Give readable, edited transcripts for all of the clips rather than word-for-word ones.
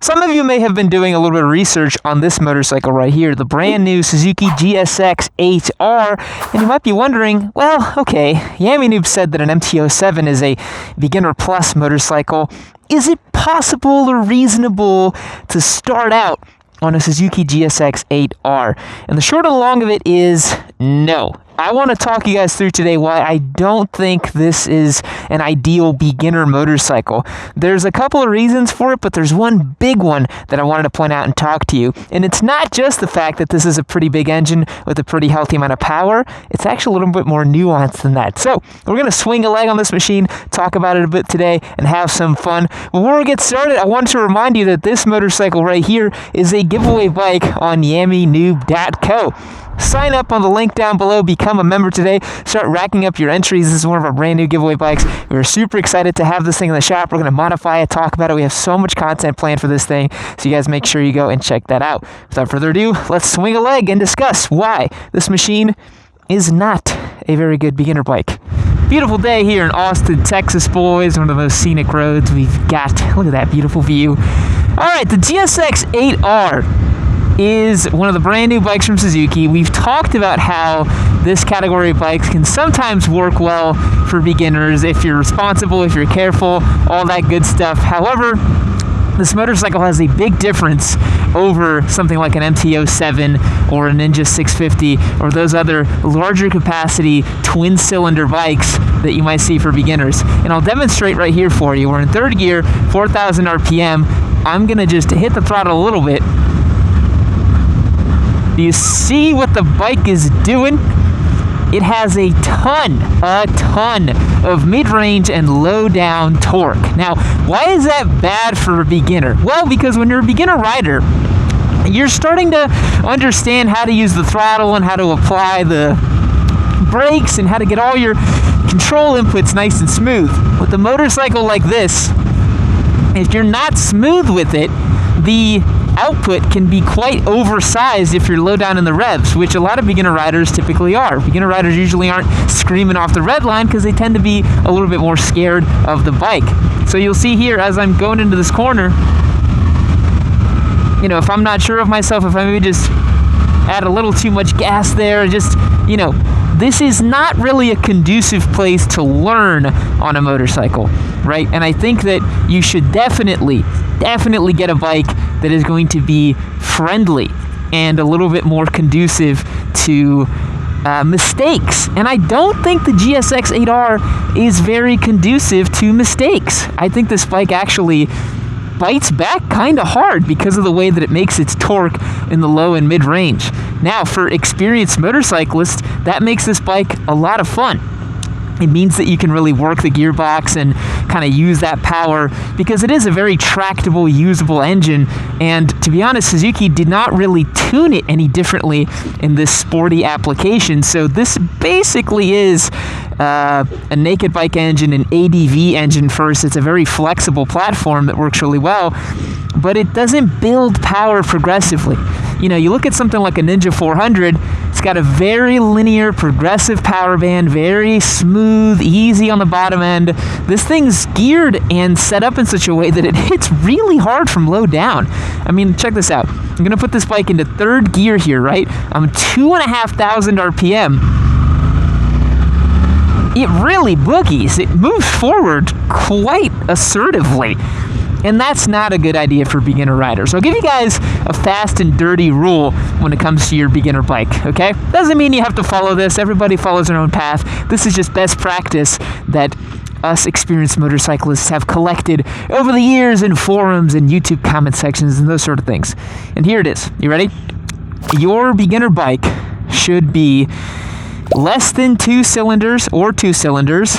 Some of you may have been doing a little bit of research on this motorcycle right here, the brand new Suzuki GSX-8R, and you might be wondering, well, okay, Yami Noob said that an MT-07 is a beginner plus motorcycle. Is it possible or reasonable to start out on a Suzuki GSX-8R? And the short and long of it is no. I want to talk you guys through today why I don't think this is an ideal beginner motorcycle. There's a couple of reasons for it, but there's one big one that I wanted to point out and talk to you. And it's not just the fact that this is a pretty big engine with a pretty healthy amount of power. It's actually a little bit more nuanced than that. So we're going to swing a leg on this machine, talk about it a bit today, and have some fun. Before we get started, I want to remind you that this motorcycle right here is a giveaway bike on YamiNoob.co. Sign up on the link down below, become a member today, start racking up your entries. This is one of our brand new giveaway bikes. We're super excited to have this thing in the shop. We're going to modify it, talk about it. We have so much content planned for this thing, so you guys make sure you go and check that out. Without further ado, let's swing a leg and discuss why this machine is not a very good beginner bike. Beautiful day here in Austin, Texas, boys. One of the most scenic roads we've got. Look at that beautiful view. All right, the GSX-8R is one of the brand new bikes from Suzuki. We've talked about how this category of bikes can sometimes work well for beginners if you're responsible, if you're careful, all that good stuff. However, this motorcycle has a big difference over something like an MT-07 or a Ninja 650 or those other larger capacity twin cylinder bikes that you might see for beginners. And I'll demonstrate right here for you. We're in third gear, 4,000 RPM. I'm gonna just hit the throttle a little bit. Do you see what the bike is doing? It has a ton of mid-range and low-down torque. Now, why is that bad for a beginner? Well, because when you're a beginner rider, you're starting to understand how to use the throttle and how to apply the brakes and how to get all your control inputs nice and smooth. With a motorcycle like this, if you're not smooth with it, the output can be quite oversized if you're low down in the revs, which a lot of beginner riders typically are. Beginner riders usually aren't screaming off the red line because they tend to be a little bit more scared of the bike. So you'll see here as I'm going into this corner, you know, if I'm not sure of myself, if I maybe just add a little too much gas there, just, you know, this is not really a conducive place to learn on a motorcycle, right? And I think that you should definitely get a bike that is going to be friendly and a little bit more conducive to mistakes. And I don't think the GSX-8R is very conducive to mistakes. I think this bike actually bites back kind of hard because of the way that it makes its torque in the low and mid range. Now, for experienced motorcyclists, that makes this bike a lot of fun. It means that you can really work the gearbox and kind of use that power because it is a very tractable, usable engine. And to be honest, Suzuki did not really tune it any differently in this sporty application. So this basically is a naked bike engine, an ADV engine first. It's a very flexible platform that works really well, but it doesn't build power progressively. You know, you look at something like a Ninja 400, it's got a very linear, progressive power band, very smooth, easy on the bottom end. This thing's geared and set up in such a way that it hits really hard from low down. I mean, check this out. I'm going to put this bike into third gear here, right? I'm 2,500 RPM. It really boogies. It moves forward quite assertively. And that's not a good idea for beginner riders. I'll give you guys a fast and dirty rule when it comes to your beginner bike, okay? Doesn't mean you have to follow this. Everybody follows their own path. This is just best practice that us experienced motorcyclists have collected over the years in forums and YouTube comment sections and those sort of things. And here it is. You ready? Your beginner bike should be less than 2 cylinders or 2 cylinders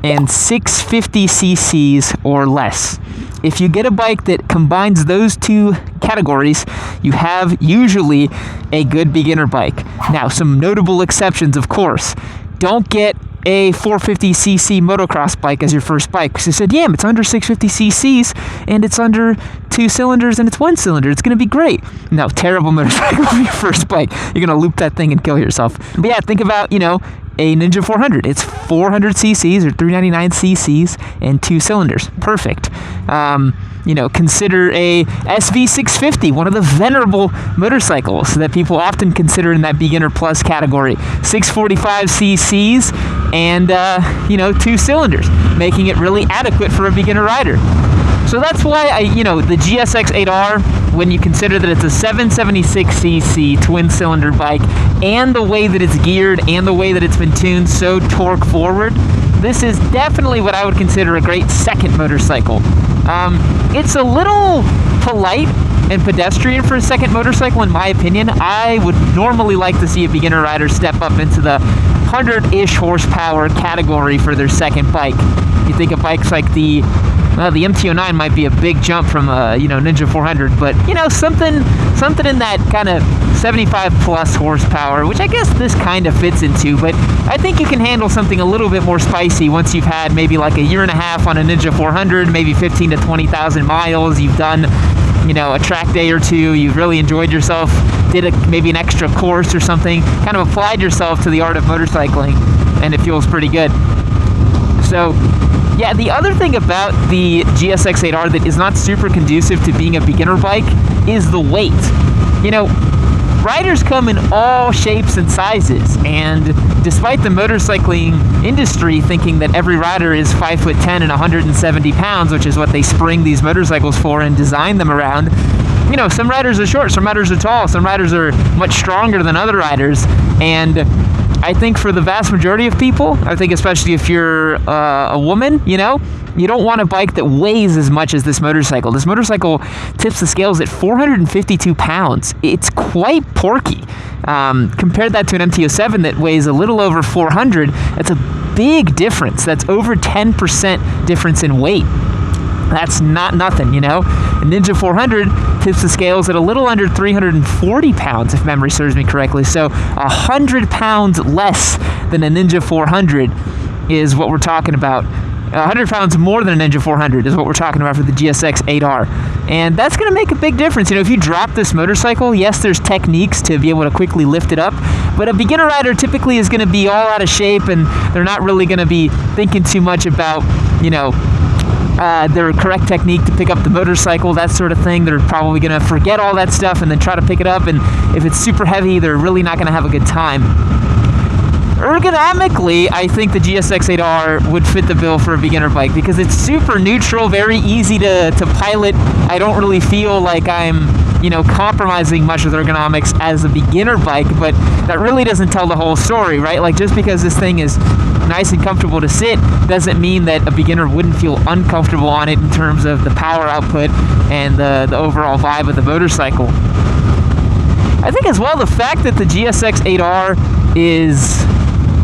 and 650 cc's or less. If you get a bike that combines those two categories, you have usually a good beginner bike. Now, some notable exceptions, of course. Don't get a 450cc motocross bike as your first bike. Because they said, yeah, it's under 650cc's and it's under 2 cylinders and it's 1 cylinder. It's going to be great. No, terrible motorcycle for your first bike. You're going to loop that thing and kill yourself. But yeah, think about, a Ninja 400. It's 400 cc's or 399 cc's and 2 cylinders. Perfect. Consider a SV650, one of the venerable motorcycles that people often consider in that beginner plus category. 645 cc's and 2 cylinders, making it really adequate for a beginner rider. So that's why the GSX-8R, when you consider that it's a 776cc twin-cylinder bike, and the way that it's geared and the way that it's been tuned so torque forward, this is definitely what I would consider a great second motorcycle. It's a little polite and pedestrian for a second motorcycle, in my opinion. I would normally like to see a beginner rider step up into the 100-ish horsepower category for their second bike. You think of bikes like the MT-09 might be a big jump from Ninja 400, but something in that kind of 75 plus horsepower, which I guess this kind of fits into. But I think you can handle something a little bit more spicy once you've had maybe like a year and a half on a Ninja 400, maybe 15 to 20,000 miles. You've done a track day or two. You've really enjoyed yourself. Did maybe an extra course or something. Kind of applied yourself to the art of motorcycling, and it feels pretty good. So. Yeah, the other thing about the GSX-8R that is not super conducive to being a beginner bike is the weight. Riders come in all shapes and sizes, and despite the motorcycling industry thinking that every rider is 5'10" and 170 pounds, which is what they spring these motorcycles for and design them around, some riders are short, some riders are tall, some riders are much stronger than other riders, and I think for the vast majority of people, I think especially if you're a woman, you don't want a bike that weighs as much as this motorcycle. This motorcycle tips the scales at 452 pounds. It's quite porky. Compare that to an MT-07 that weighs a little over 400. That's a big difference. That's over 10% difference in weight. That's not nothing, A Ninja 400 tips the scales at a little under 340 pounds, if memory serves me correctly. So 100 pounds less than a Ninja 400 is what we're talking about. 100 pounds more than a Ninja 400 is what we're talking about for the GSX-8R. And that's going to make a big difference. If you drop this motorcycle, yes, there's techniques to be able to quickly lift it up, but a beginner rider typically is going to be all out of shape, and they're not really going to be thinking too much about, their correct technique to pick up the motorcycle, that sort of thing. They're probably going to forget all that stuff and then try to pick it up, and if it's super heavy, they're really not going to have a good time. Ergonomically, I think the GSX-8R would fit the bill for a beginner bike because it's super neutral, very easy to pilot. I don't really feel like I'm compromising much with ergonomics as a beginner bike, but that really doesn't tell the whole story, right? Like, just because this thing is nice and comfortable to sit doesn't mean that a beginner wouldn't feel uncomfortable on it in terms of the power output and the overall vibe of the motorcycle. I think as well the fact that the GSX-8R is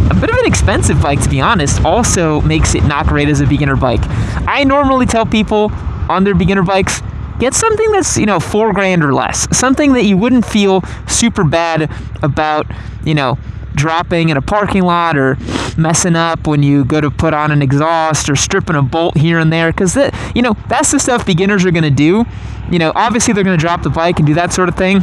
a bit of an expensive bike, to be honest, also makes it not great as a beginner bike. I normally tell people on their beginner bikes, get something that's, $4,000 or less. Something that you wouldn't feel super bad about, dropping in a parking lot or messing up when you go to put on an exhaust or stripping a bolt here and there. Because, that's the stuff beginners are going to do. Obviously they're going to drop the bike and do that sort of thing.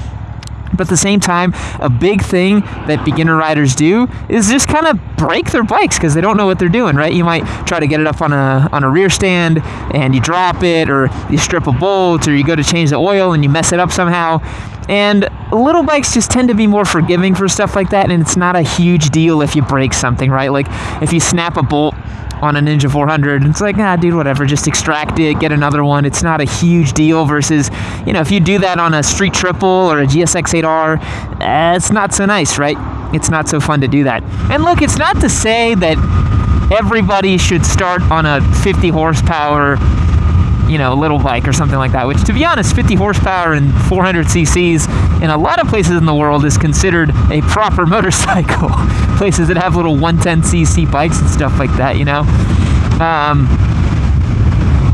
But at the same time, a big thing that beginner riders do is just kind of break their bikes because they don't know what they're doing, right? You might try to get it up on a rear stand and you drop it, or you strip a bolt, or you go to change the oil and you mess it up somehow. And little bikes just tend to be more forgiving for stuff like that, and it's not a huge deal if you break something, right? Like if you snap a bolt on a Ninja 400, it's like, dude, whatever, just extract it, get another one. It's not a huge deal versus, if you do that on a Street Triple or a GSX-8R, it's not so nice, right? It's not so fun to do that. And look, it's not to say that everybody should start on a 50 horsepower, little bike or something like that, which, to be honest, 50 horsepower and 400 cc's in a lot of places in the world is considered a proper motorcycle. Places that have little 110cc bikes and stuff like that,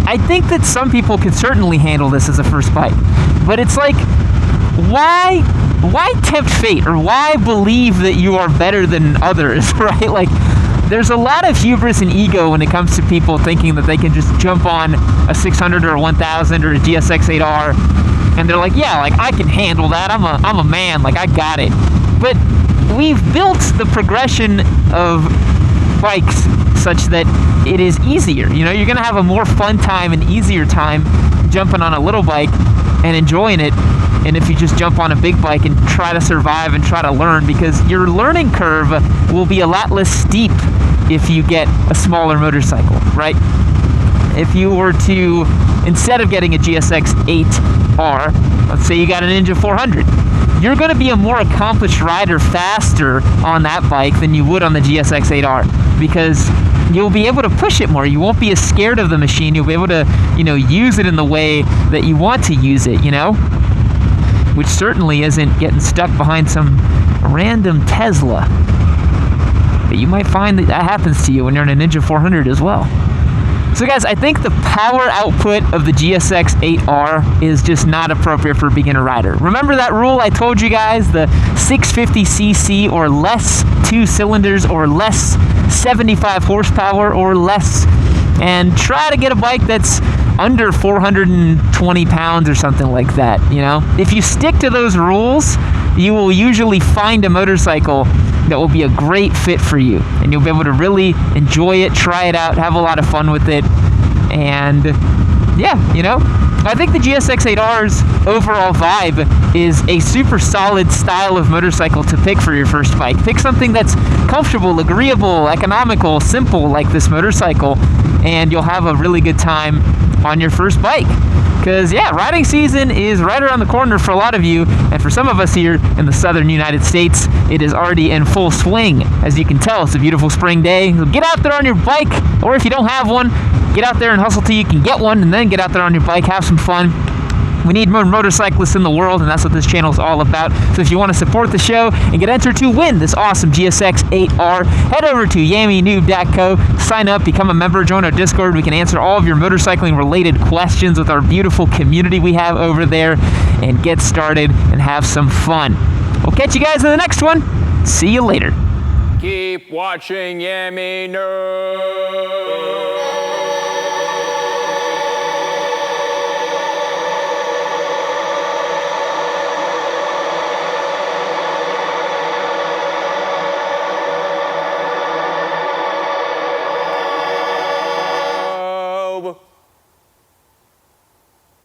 I think that some people could certainly handle this as a first bike, but it's like, why tempt fate, or why believe that you are better than others, right? Like, there's a lot of hubris and ego when it comes to people thinking that they can just jump on a 600 or a 1000 or a GSX-8R, and they're like, yeah, like, I can handle that. I'm a man. Like, I got it. But we've built the progression of bikes such that it is easier. You know, you're going to have a more fun time and easier time jumping on a little bike and enjoying it, and if you just jump on a big bike and try to survive and try to learn, because your learning curve will be a lot less steep if you get a smaller motorcycle, right? If you were to, instead of getting a GSX-8R, let's say you got an Ninja 400, you're going to be a more accomplished rider faster on that bike than you would on the GSX-8R, because you'll be able to push it more. You won't be as scared of the machine. You'll be able to, you know, use it in the way that you want to use it, you know? Which certainly isn't getting stuck behind some random Tesla. But you might find that happens to you when you're in a Ninja 400 as well. So guys, I think the power output of the GSX-8R is just not appropriate for a beginner rider. Remember that rule I told you guys, the 650cc or less, 2 cylinders or less, 75 horsepower or less, and try to get a bike that's under 420 pounds or something like that, you know? If you stick to those rules, you will usually find a motorcycle that will be a great fit for you, and you'll be able to really enjoy it, try it out, have a lot of fun with it, and yeah, you know, I think the GSX-8R's overall vibe is a super solid style of motorcycle to pick for your first bike. Pick something that's comfortable, agreeable, economical, simple like this motorcycle, and you'll have a really good time on your first bike. Because, yeah, riding season is right around the corner for a lot of you, and for some of us here in the southern United States, it is already in full swing. As you can tell, it's a beautiful spring day. So get out there on your bike, or if you don't have one, get out there and hustle till you can get one, and then get out there on your bike, have some fun. We need more motorcyclists in the world, and that's what this channel is all about. So if you want to support the show and get entered to win this awesome GSX-8R, head over to yammynoob.co, sign up, become a member, join our Discord. We can answer all of your motorcycling related questions with our beautiful community we have over there, and get started and have some fun. We'll catch you guys in the next one. See you later. Keep watching Yammy Noob.